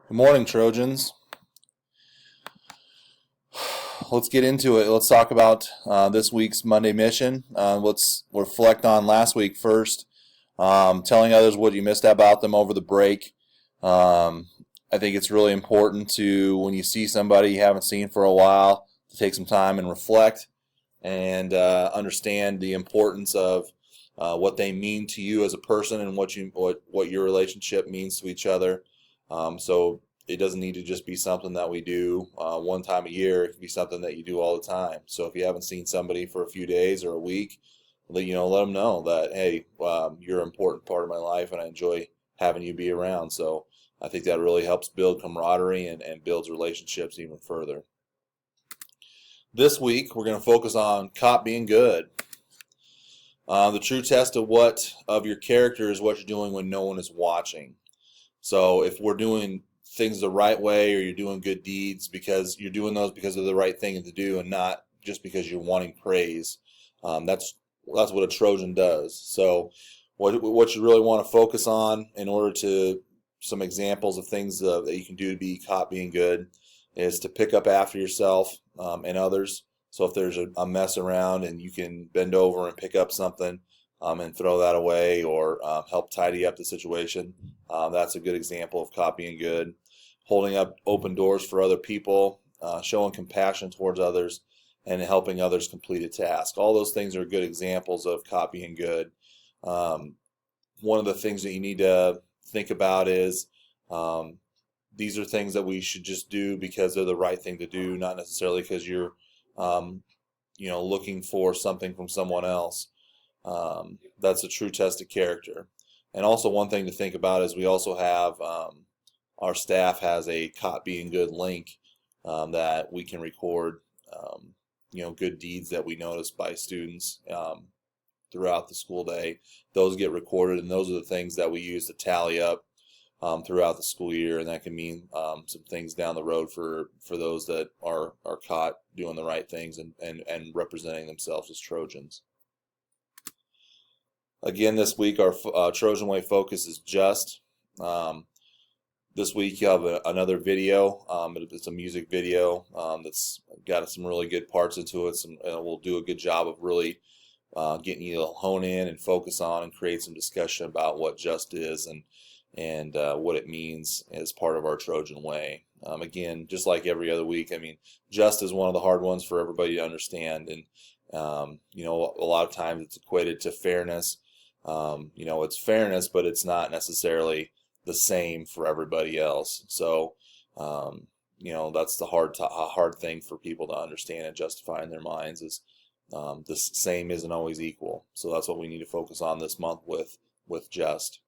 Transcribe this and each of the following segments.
Good morning, Trojans. Let's get into it. Let's talk about this week's Monday mission. Let's reflect on last week first, telling others what you missed about them over the break. I think it's really important to, when you see somebody you haven't seen for a while, to take some time and reflect and understand the importance of what they mean to you as a person and what your relationship means to each other. So it doesn't need to just be something that we do one time a year. It can be something that you do all the time. So if you haven't seen somebody for a few days or a week, let them know that, hey, you're an important part of my life and I enjoy having you be around. So I think that really helps build camaraderie and builds relationships even further. This week, we're going to focus on cop being good. The true test of your character is what you're doing when no one is watching. So if we're doing things the right way, or you're doing good deeds because you're doing those because of the right thing to do and not just because you're wanting praise, that's what a Trojan does. So what you really want to focus on in order to some examples of things that you can do to be caught being good is to pick up after yourself and others. So if there's a mess around and you can bend over and pick up something and throw that away, or help tidy up the situation, that's a good example of copying good. Holding up open doors for other people, showing compassion towards others, and helping others complete a task. All those things are good examples of copying good. One of the things that you need to think about is these are things that we should just do because they're the right thing to do, not necessarily because you're looking for something from someone else. That's a true test of character. And also one thing to think about is we also have our staff has a caught being good link that we can record good deeds that we notice by students throughout the school day. Those get recorded, and those are the things that we use to tally up throughout the school year, and that can mean some things down the road for those that are caught doing the right things and representing themselves as Trojans. Again, this week our Trojan Way focus is just. This week you have another video. It's a music video that's got some really good parts into it. We'll do a good job of really getting you to hone in and focus on and create some discussion about what just is and what it means as part of our Trojan Way. Again, just like every other week, just is one of the hard ones for everybody to understand. And a lot of times it's equated to fairness. It's fairness, but it's not necessarily the same for everybody else. So, that's the hard thing for people to understand and justify in their minds is the same isn't always equal. So that's what we need to focus on this month with just.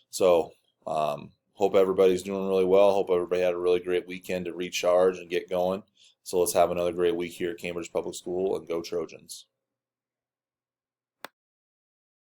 So, hope everybody's doing really well. Hope everybody had a really great weekend to recharge and get going. So let's have another great week here at Cambridge Public School, and go Trojans.